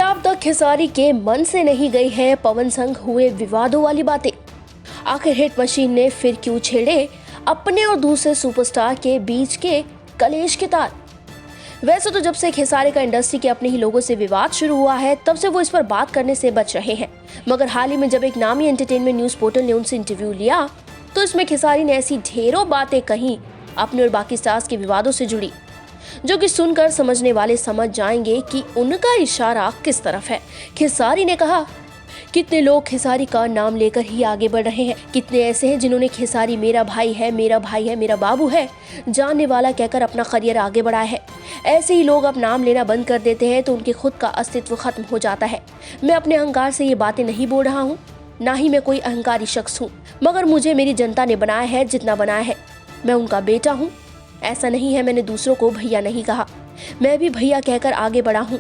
क्या अब तक खेसारी के मन से नहीं गई है पवन संग हुए विवादों वाली बातें? आखिर हिट मशीन ने फिर क्यों छेड़े अपने और दूसरे सुपरस्टार के बीच के कलेश के तार? वैसे तो जब से खेसारी का इंडस्ट्री के अपने ही लोगों से विवाद शुरू हुआ है तब से वो इस पर बात करने से बच रहे हैं, मगर हाल ही में जब एक नामी एंटरटेनमेंट न्यूज पोर्टल ने उनसे इंटरव्यू लिया तो इसमें खेसारी ने ऐसी ढेरों बातें कही अपने और बाकी स्टार्स के विवादों से जुड़ी, जो कि सुनकर समझने वाले समझ जाएंगे कि उनका इशारा किस तरफ है। खेसारी ने कहा, कितने लोग खेसारी का नाम लेकर ही आगे बढ़ रहे हैं, कितने ऐसे हैं जिन्होंने खेसारी मेरा भाई है, मेरा भाई है, मेरा बाबू है, जानने वाला कहकर अपना करियर आगे बढ़ाया है। ऐसे ही लोग अब नाम लेना बंद कर देते हैं तो उनके खुद का अस्तित्व खत्म हो जाता है। मैं अपने अहंकार से ये बातें नहीं बोल रहा हूँ, ना ही मैं कोई अहंकारी शख्स हूँ, मगर मुझे मेरी जनता ने बनाया है जितना बनाया है। मैं उनका बेटा हूँ। ऐसा नहीं है मैंने दूसरों को भैया नहीं कहा, मैं भी भैया कहकर आगे बढ़ा हूँ।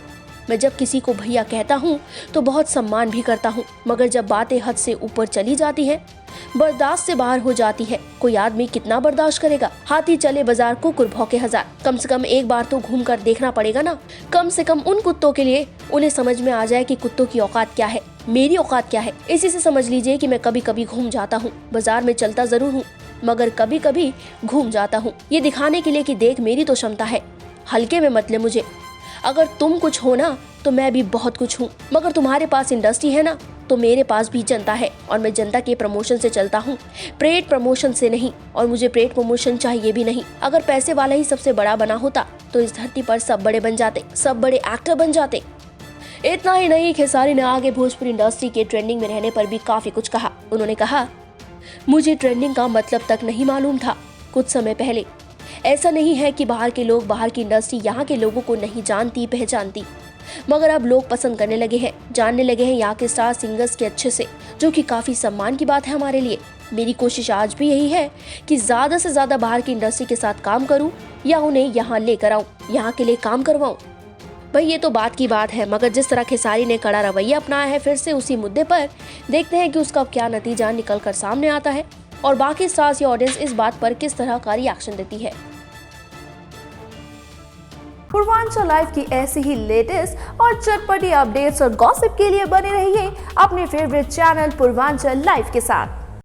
मैं जब किसी को भैया कहता हूँ तो बहुत सम्मान भी करता हूँ, मगर जब बातें हद से ऊपर चली जाती हैं, बर्दाश्त से बाहर हो जाती है, कोई आदमी कितना बर्दाश्त करेगा। हाथी चले बाजार कुकुर भौंके हजार, कम से कम एक बार तो घूम कर देखना पड़ेगा ना। कम से कम उन कुत्तों के लिए उन्हें समझ में आ जाए कि कुत्तों की औकात क्या है, मेरी औकात क्या है। इसी से समझ लीजिए कि मैं कभी कभी घूम जाता हूँ, बाजार में चलता जरूर हूँ मगर कभी कभी घूम जाता हूँ, ये दिखाने के लिए कि देख मेरी तो क्षमता है, हल्के में मत ले मुझे। अगर तुम कुछ हो ना तो मैं भी बहुत कुछ हूँ, मगर तुम्हारे पास इंडस्ट्री है ना तो मेरे पास भी जनता है, और मैं जनता के प्रमोशन से चलता हूँ, पेड प्रमोशन से नहीं। और मुझे पेड प्रमोशन चाहिए भी नहीं। अगर पैसे वाला ही सबसे बड़ा बना होता तो इस धरती पर सब बड़े बन जाते, सब बड़े एक्टर बन जाते। इतना ही नहीं, खेसारी ने आगे भोजपुरी इंडस्ट्री के ट्रेंडिंग में रहने पर भी काफी कुछ कहा। उन्होंने कहा, मुझे ट्रेंडिंग का मतलब तक नहीं मालूम था कुछ समय पहले। ऐसा नहीं है कि बाहर के लोग, बाहर की इंडस्ट्री यहाँ के लोगों को नहीं जानती पहचानती, मगर अब लोग पसंद करने लगे हैं, जानने लगे हैं यहाँ के स्टार सिंगर्स के अच्छे से, जो कि काफी सम्मान की बात है हमारे लिए। मेरी कोशिश आज भी यही है कि ज्यादा से ज्यादा बाहर की इंडस्ट्री के साथ काम करूँ या उन्हें यहाँ लेकर आऊँ, यहाँ के लिए काम करवाऊँ। भाई ये तो बात की बात है, मगर जिस तरह खेसारी ने कड़ा रवैया अपनाया है फिर से उसी मुद्दे पर, देखते हैं कि उसका क्या नतीजा निकल कर सामने आता है और बाकी स्टार्स या ऑडियंस इस बात पर किस तरह का रिएक्शन देती है। पूर्वांचल लाइव की ऐसी ही लेटेस्ट और चटपटी अपडेट्स और गॉसिप के लिए बने रहिए अपने फेवरेट चैनल पूर्वांचल लाइव के साथ।